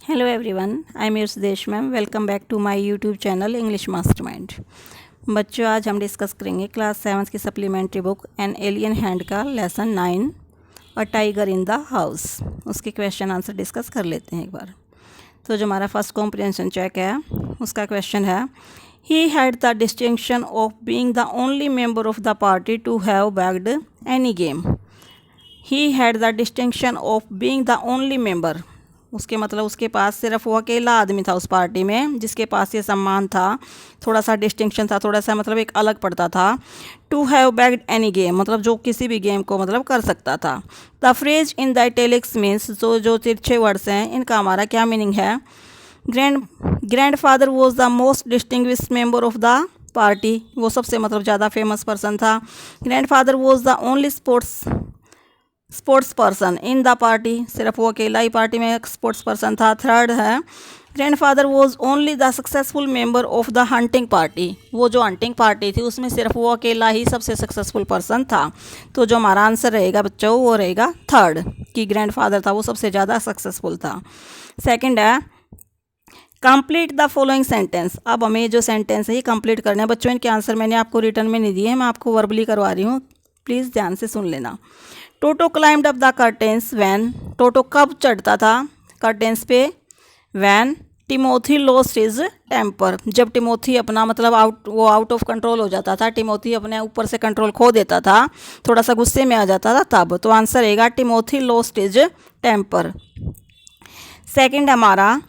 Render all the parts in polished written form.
Hello everyone, I am Sudesh ma'am. Welcome back to my YouTube channel English Mastermind. बच्चों, आज हम discuss करेंगे class 7 की supplementary book an alien hand का lesson 9 a tiger in the house. उसके question answer discuss कर लेते हैं एक बार। तो जो हमारा फर्स्ट कॉम्प्रिहेंशन चेक है उसका क्वेश्चन है, he had the distinction of being the only member of the party to have bagged any game. He had the distinction of being the only member, उसके मतलब उसके पास सिर्फ वो अकेला आदमी था उस पार्टी में जिसके पास ये सम्मान था, थोड़ा सा डिस्टिंक्शन था, थोड़ा सा मतलब एक अलग पड़ता था। To have bagged any game मतलब जो किसी भी गेम को मतलब कर सकता था। The phrase in the italics means जो तिरछे वर्ड्स हैं इनका हमारा क्या मीनिंग है। Grand father was the most distinguished member of the party, वो सबसे मतलब ज़्यादा फेमस पर्सन था। Grand father was the only sports person in the party, सिर्फ वो अकेला ही पार्टी में एक स्पोर्ट्स पर्सन था। थर्ड है, grandfather was only the successful member of the hunting party, वो जो हंटिंग पार्टी थी उसमें सिर्फ वो अकेला ही सबसे सक्सेसफुल पर्सन था। तो जो हमारा आंसर रहेगा बच्चों वो रहेगा थर्ड, कि ग्रैंडफादर था वो सबसे ज़्यादा सक्सेसफुल था। सेकंड है, कंप्लीट द फॉलोइंग सेंटेंस। अब हमें जो सेंटेंस है ये कंप्लीट करना है बच्चों। इनके आंसर मैंने आपको रिटर्न में नहीं दिए, मैं आपको वर्बली करवा रही हूँ, प्लीज़ ध्यान से सुन लेना। Toto climbed up the curtains when, Toto कब चढ़ता था कर्टेंस पे। When Timothy lost his temper, जब टिमोथी अपना मतलब आउट ऑफ कंट्रोल हो जाता था, टिमोथी अपने ऊपर से कंट्रोल खो देता था, थोड़ा सा गुस्से में आ जाता था तब। तो आंसर रहेगा Timothy lost his temper. Second हमारा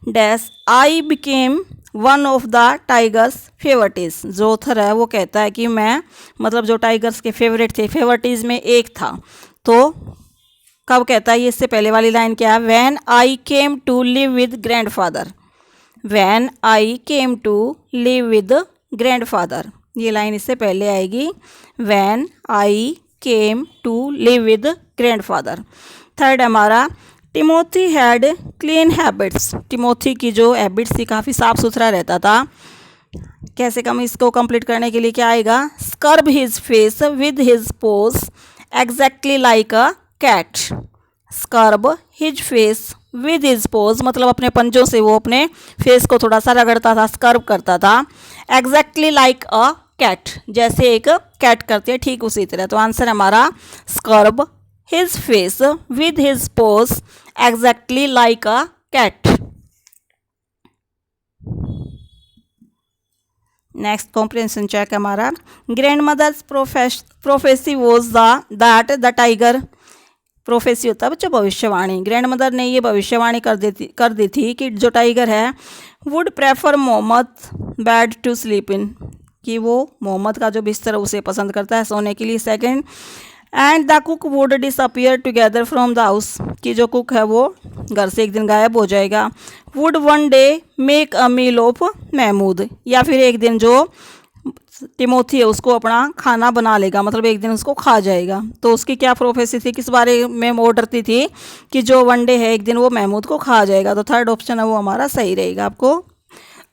dash I became one of the tiger's favourites, जो ऑथर है वो कहता है कि मैं मतलब जो टाइगर्स के फेवरेट थे, फेवरेटिस में एक था। तो कब कहता है ये, इससे पहले वाली लाइन क्या है, when I came to live with grandfather. When I came to live with grandfather, ये लाइन इससे पहले आएगी, when I came to live with grandfather. Third हमारा, Timothy had clean habits, Timothy की जो हैबिट्स थी काफ़ी साफ़ सुथरा रहता था। कैसे कम इसको कंप्लीट करने के लिए क्या आएगा, scrub his face with his paws exactly like a cat. Scrub his face with his paws मतलब अपने पंजों से वो अपने फेस को थोड़ा सा रगड़ता था, स्क्रब करता था। एग्जैक्टली लाइक अ कैट, जैसे एक कैट करती है ठीक उसी तरह। तो आंसर हमारा scrub his face with his paws exactly like a cat. Next comprehension check हमारा, grandmother's prophecy was that the tiger. Prophecy होता है बच्चों भविष्यवाणी। ग्रैंड मदर ने ये भविष्यवाणी कर दी थी कि जो टाइगर है would prefer Mohammed bed to sleep in, कि वो मोहम्मद का जो बिस्तर है उसे पसंद करता है सोने के लिए। Second, and the cook would disappear together from the house, कि जो कुक है वो घर से एक दिन गायब हो जाएगा। Would one day make a meal of Mahmood, या फिर एक दिन जो टिमोथी है उसको अपना खाना बना लेगा, मतलब एक दिन उसको खा जाएगा। तो उसकी क्या प्रोफेसी थी, किस बारे में वो डरती थी कि जो वन डे है एक दिन वो महमूद को खा जाएगा। तो थर्ड ऑप्शन है वो हमारा सही रहेगा, आपको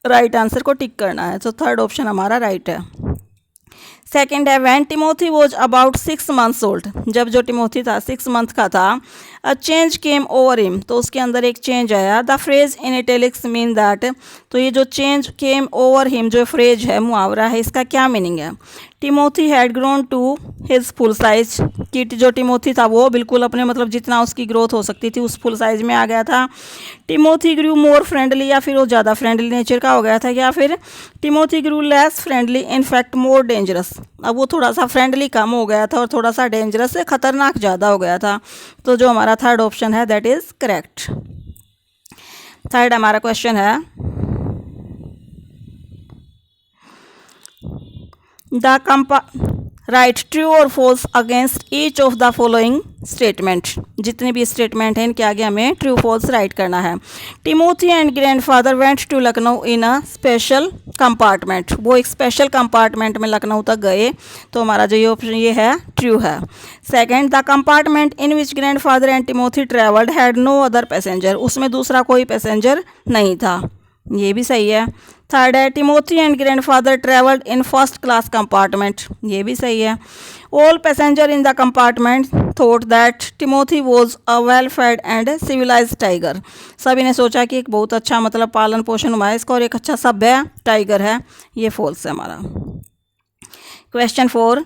राइट आंसर को टिक करना है। तो थर्ड ऑप्शन हमारा राइट है। सेकेंड है, when Timothy was about 6 months old, जब जो टिमोथी था 6 month का था। A change came over him, तो उसके अंदर एक चेंज आया। The phrase in italics mean that, तो ये जो चेंज केम ओवर हिम जो फ्रेज है मुहावरा है, इसका क्या मीनिंग है। Timothy had grown to his full size, कि जो टिमोथी था वो बिल्कुल अपने मतलब जितना उसकी ग्रोथ हो सकती थी उस फुल साइज में आ गया था। टिमोथी ग्रू मोर फ्रेंडली, या फिर वो ज़्यादा फ्रेंडली नेचर का हो गया था, या फिर Timothy grew less friendly in fact more dangerous, अब वो थोड़ा सा फ्रेंडली कम हो गया था और थोड़ा सा डेंजरस खतरनाक ज़्यादा हो गया था। तो जो हमारा थर्ड ऑप्शन है दैट इज़ करेक्ट। थर्ड हमारा क्वेश्चन है, द राइट ट्रू और false against each of the following statement, जितने भी स्टेटमेंट हैं इनके आगे हमें ट्रू फॉल्स राइट करना है। Timothy and grandfather went to Lucknow in a special compartment, वो एक स्पेशल कंपार्टमेंट में लखनऊ तक गए। तो हमारा जो ये ऑप्शन ये है ट्रू है। Second, the compartment in which grandfather and Timothy travelled had no other passenger, उसमें दूसरा कोई पैसेंजर नहीं था, ये भी सही है। थर्ड है, Timothy and grandfather travelled in first class compartment, ये भी सही है। All passenger in the compartment thought that Timothy was a well fed and civilised tiger. सभी ने सोचा कि एक बहुत अच्छा मतलब पालन पोषण हुआ है इसका और एक अच्छा सभ्य टाइगर है। ये फॉल्स है हमारा। Question 4,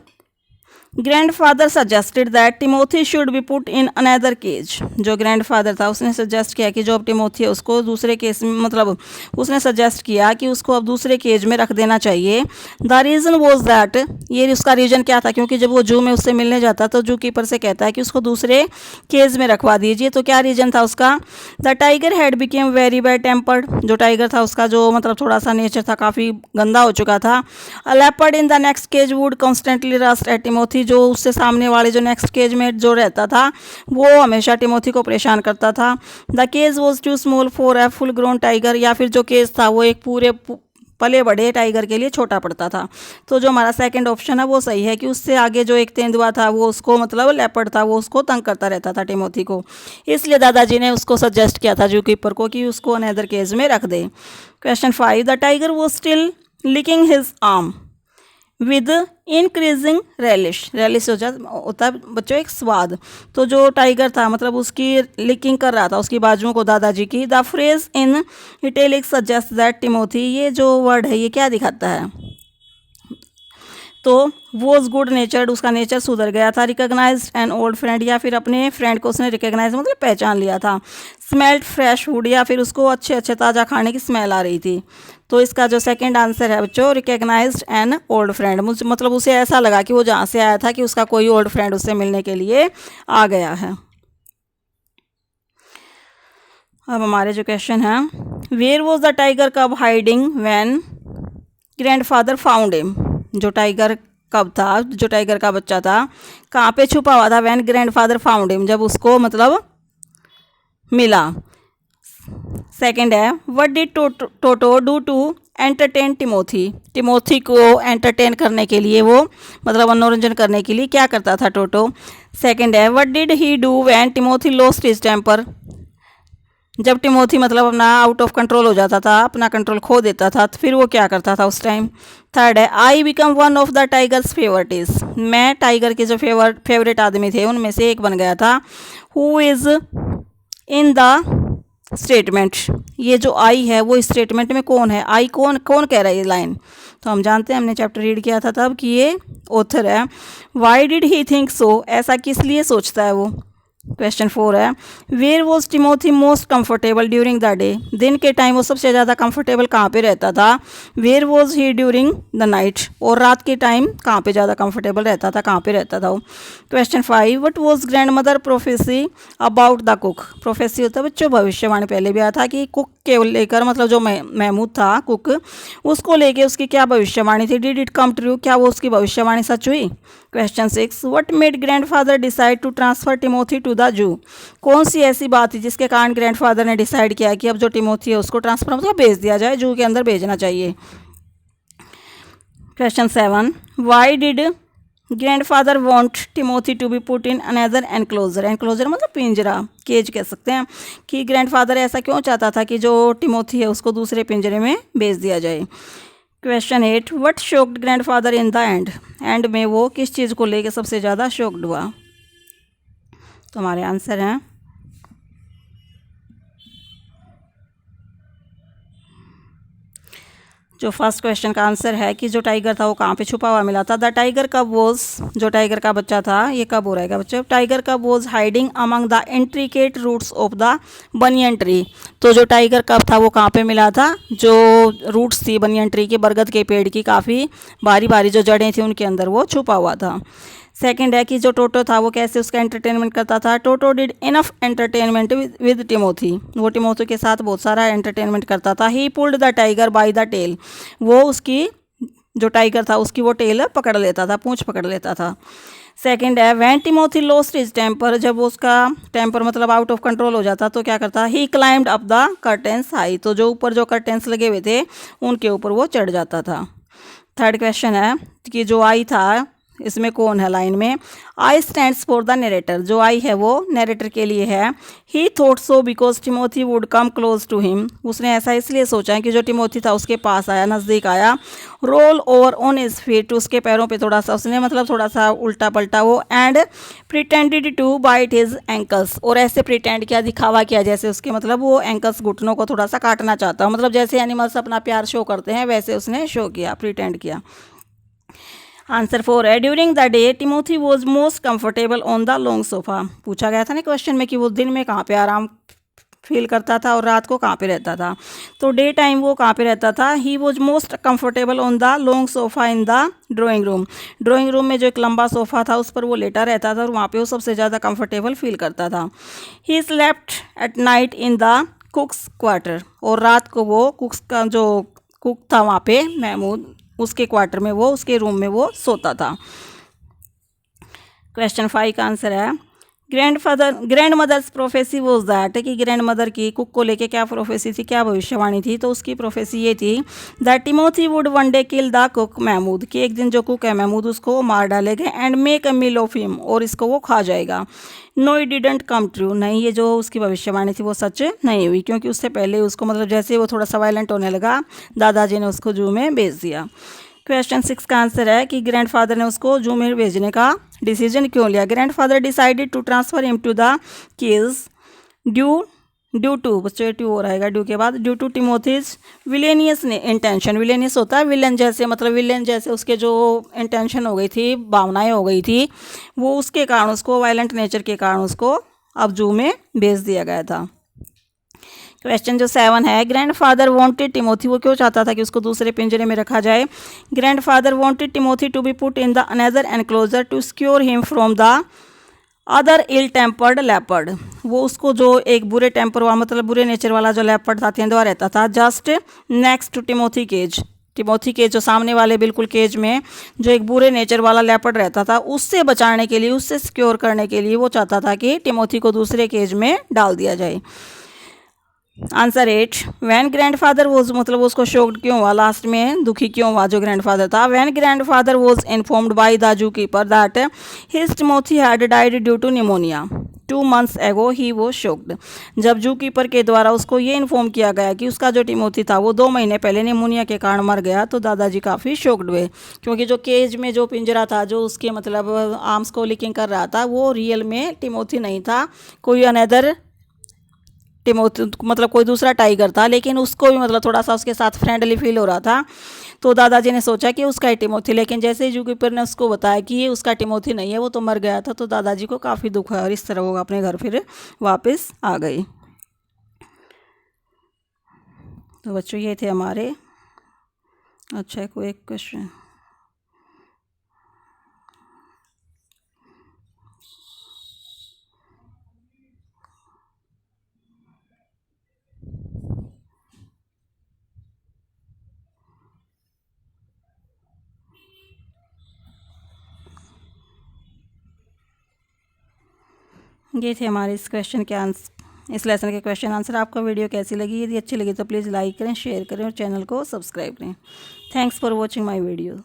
grandfather suggested that Timothy should be put in another cage. जो ग्रैंडफादर था उसने सजेस्ट किया कि जो अब टिमोथी है उसको दूसरे केज में मतलब उसने सजेस्ट किया कि उसको अब दूसरे केज में रख देना चाहिए। द रीज़न वॉज दैट, ये उसका रीज़न क्या था, क्योंकि जब वो जू में उससे मिलने जाता तो जू कीपर से कहता है कि उसको दूसरे केज में रखवा दीजिए। तो क्या रीज़न था उसका, the tiger had became very bad tempered. जो टाइगर था उसका जो मतलब थोड़ा सा नेचर था काफ़ी गंदा हो चुका था। A leopard in the next cage would constantly rust at Timothy. जो उससे सामने वाले जो नेक्स्ट केज में जो रहता था वो हमेशा टिमोथी को परेशान करता था। The cage was too small for a full grown tiger, या फिर जो केज था वो एक पूरे पले बड़े टाइगर के लिए छोटा पड़ता था। तो जो हमारा सेकंड ऑप्शन है वो सही है कि उससे आगे जो एक तेंदुआ था वो उसको मतलब लेपर्ड था वो उसको तंग करता रहता था टिमोथी को, इसलिए दादाजी ने उसको सजेस्ट किया था जू कीपर को कि उसको अनदर केज में रख दे। Question 5, the tiger was still licking his arm with increasing relish होता है बच्चों एक स्वाद। तो जो टाइगर था मतलब उसकी लिकिंग कर रहा था उसकी बाजुओं को दादाजी की। The phrase in italic suggest that Timothy, ये जो वर्ड है ये क्या दिखाता है, तो वॉज गुड नेचर्ड, उसका नेचर सुधर गया था। रिकॉग्नाइज्ड एन ओल्ड फ्रेंड, या फिर अपने फ्रेंड को उसने रिकॉग्नाइज मतलब पहचान लिया था। स्मेल्ड फ्रेश फूड, या फिर उसको अच्छे अच्छे ताज़ा खाने की स्मेल आ रही थी। तो इसका जो सेकंड आंसर है बच्चों रिकॉग्नाइज्ड एन ओल्ड फ्रेंड, मुझे मतलब उसे ऐसा लगा कि वो जहाँ से आया था कि उसका कोई ओल्ड फ्रेंड उससे मिलने के लिए आ गया है। अब हमारे जो क्वेश्चन है, वेयर वॉज द टाइगर कब hiding when grandfather found him. जो टाइगर कब था, जो टाइगर का बच्चा था कहाँ पे छुपा हुआ था, व्हेन ग्रैंडफादर फाउंड हिम, जब उसको मतलब मिला। सेकंड है, what did Toto do to entertain Timothy. Timothy को एंटरटेन करने के लिए वो मतलब मनोरंजन करने के लिए क्या करता था टोटो। सेकंड है, what did he do when Timothy lost his temper. जब टिमोथी मतलब अपना आउट ऑफ कंट्रोल हो जाता था, अपना कंट्रोल खो देता था, तो फिर वो क्या करता था उस टाइम। थर्ड है, I become one of the tiger's favourites. मैं टाइगर के जो फेवरेट आदमी थे उनमें से एक बन गया था। Who is in the statement, ये जो आई है वो स्टेटमेंट में कौन है, आई कौन कौन कह रहा है ये लाइन। तो हम जानते हैं, हमने चैप्टर रीड किया था तब कि ये ऑथर है। Why did he think so, ऐसा किस लिए सोचता है वो। क्वेश्चन 4 है, where was Timothy most comfortable during the day. दिन के टाइम वो सबसे ज़्यादा कंफर्टेबल कहाँ पे रहता था। Where was he during the night, और रात के टाइम कहाँ पे ज़्यादा कंफर्टेबल रहता था, कहाँ पे रहता था वो। Question 5, what was grand mother prophecy about the cook. Prophecy होता है बच्चों भविष्यवाणी, पहले भी आया था कि कुक के लेकर मतलब जो महमूद था कुक, उसको लेके उसकी क्या भविष्यवाणी थी। डिड इट कम ट्रू, क्या वो उसकी भविष्यवाणी सच हुई। Question 6, what made grandfather decide to transfer Timothy to the zoo. कौन सी ऐसी बात थी जिसके कारण ग्रैंडफादर ने डिसाइड किया कि अब जो टिमोथी है उसको ट्रांसफर मतलब भेज दिया जाए, जू के अंदर भेजना चाहिए। Question 7, why did grandfather want Timothy to be put in another enclosure. Enclosure मतलब पिंजरा, केज कह सकते हैं, कि ग्रैंडफादर ऐसा क्यों चाहता था कि जो टिमोथी है उसको दूसरे पिंजरे में भेज दिया जाए। Question 8, what shocked grandfather in the end में वो किस चीज़ को लेके सबसे ज़्यादा शॉक्ड हुआ। तो हमारे आंसर हैं, जो फर्स्ट क्वेश्चन का आंसर है कि जो टाइगर था वो कहाँ पे छुपा हुआ मिला था। द टाइगर कब वॉज, जो टाइगर का बच्चा था ये कब हो रहेगा बच्चों, tiger cub was hiding among the intricate roots of the banyan tree. तो जो टाइगर कब था वो कहाँ पे मिला था, जो रूट्स थी बनियन ट्री के, बरगद के पेड़ की काफ़ी भारी भारी जो जड़ें थी उनके अंदर वो छुपा हुआ था। सेकंड है कि जो टोटो था वो कैसे उसका एंटरटेनमेंट करता था। Toto did enough entertainment with Timothy, वो टिमोथी के साथ बहुत सारा एंटरटेनमेंट करता था। He pulled the tiger by the tail, वो उसकी जो टाइगर था उसकी वो टेल पकड़ लेता था, पूंछ पकड़ लेता था। सेकंड है, when Timothy lost his temper, जब उसका टेम्पर मतलब आउट ऑफ कंट्रोल हो जाता तो क्या करता, he climbed up the curtains high, तो जो ऊपर जो कर्टेंस लगे हुए थे उनके ऊपर वो चढ़ जाता था। थर्ड क्वेश्चन है कि जो आई था इसमें कौन है लाइन में? I stands for the narrator, जो आई है वो नरेटर के लिए है। He thought so because Timothy would come close to him, उसने ऐसा इसलिए सोचा है कि जो टिमोथी था उसके पास आया, नज़दीक आया। Roll over on his feet, उसके पैरों पे थोड़ा सा उसने मतलब थोड़ा सा उल्टा पलटा वो। And pretended to bite his ankles, और ऐसे प्रिटेंड किया, दिखावा किया जैसे उसके मतलब वो एंकल्स घुटनों को थोड़ा सा काटना चाहता है, मतलब जैसे एनिमल्स अपना प्यार शो करते हैं वैसे उसने शो किया, प्रिटेंड किया। आंसर 4 है during the day Timothy was most comfortable on the long sofa. पूछा गया था ना क्वेश्चन में कि वो दिन में कहाँ पे आराम फील करता था और रात को कहाँ पे रहता था। तो डे टाइम वो कहाँ पे रहता था? He was most comfortable on the long sofa in the drawing room. Drawing room में जो एक लंबा सोफा था उस पर वो लेटा रहता था और वहाँ पे वो सबसे ज़्यादा कंफर्टेबल फील करता था। He slept at night in the कुक्स quarter, और रात को वो कुक्स का जो कुक था वहाँ पे महमूद, उसके क्वार्टर में वो उसके रूम में वो सोता था। क्वेश्चन 5 का आंसर है grandmother's prophecy was that, कि ग्रैंड मदर की कुक को लेके क्या प्रोफेसी थी, क्या भविष्यवाणी थी? तो उसकी प्रोफेसी ये थी that Timothy would one day kill the cook Mahmood, कि एक दिन जो कुक है महमूद उसको मार डालेगा। And make a meal of him, और इसको वो खा जाएगा। No it didn't come true, नहीं ये जो उसकी भविष्यवाणी थी वो सच नहीं हुई, क्योंकि उससे पहले उसको मतलब जैसे वो थोड़ा सा वायलेंट होने लगा दादाजी ने उसको जू में भेज दिया। क्वेश्चन 6 का आंसर है कि ग्रैंडफादर ने उसको जू में भेजने का डिसीजन क्यों लिया? Grandfather decided to transfer him to the cage due to, बच्चों ड्यू हो रहेगा ड्यू के बाद, due to Timothy's villainous intention. Villainous होता है विलन जैसे, मतलब विलेन जैसे उसके जो इंटेंशन हो गई थी, भावनाएं हो गई थी, वो उसके कारण उसको वायलेंट नेचर के कारण उसको अब जू में भेज दिया गया था। क्वेश्चन जो 7 है ग्रैंडफादर वांटेड टिमोथी, वो क्यों चाहता था कि उसको दूसरे पिंजरे में रखा जाए? Grandfather wanted Timothy to be put in the another enclosure to secure him from the other ill tempered leopard, वो उसको जो एक बुरे टेम्पर वाला मतलब बुरे नेचर वाला जो लेपर्ड था तेंदुआ रहता था just next to Timothy cage, टिमोथी के जो सामने वाले बिल्कुल केज में जो एक बुरे नेचर वाला लेपर्ड रहता था उससे बचाने के लिए, उससे सिक्योर करने के लिए वो चाहता था कि टिमोथी को दूसरे केज में डाल दिया जाए। आंसर 8 वैन ग्रैंडफादर वॉज, मतलब उसको शॉक्ड क्यों हुआ, लास्ट में दुखी क्यों हुआ जो ग्रैंडफादर था? When grandfather was informed by the zoo keeper that his Timothy had died due to pneumonia 2 months एगो ही वो शॉक्ड, जब जू कीपर के द्वारा उसको ये इन्फॉर्म किया गया कि उसका जो टिमोथी था वो 2 महीने पहले निमोनिया के कारण मर गया, तो दादाजी काफ़ी शॉक्ड हुए, क्योंकि जो केज में जो पिंजरा था जो उसके मतलब आर्म्स को लीकिंग कर रहा था वो रियल में टिमोथी नहीं था, कोई अनदर टिमोथी मतलब कोई दूसरा टाइगर था, लेकिन उसको भी मतलब थोड़ा सा उसके साथ फ्रेंडली फील हो रहा था। तो दादाजी ने सोचा कि उसका ही टिमोथी, लेकिन जैसे ही जूकीपर ने उसको बताया कि ये उसका टिमोथी नहीं है, वो तो मर गया था, तो दादाजी को काफ़ी दुख है और इस तरह वो अपने घर फिर वापस आ गई। तो बच्चों ये थे हमारे, अच्छा कोई एक क्वेश्चन, ये थे हमारे इस क्वेश्चन के आंसर, इस लेसन के क्वेश्चन आंसर। आपको वीडियो कैसी लगी? यदि अच्छी लगी तो प्लीज़ लाइक करें, शेयर करें और चैनल को सब्सक्राइब करें। Thanks for watching my video.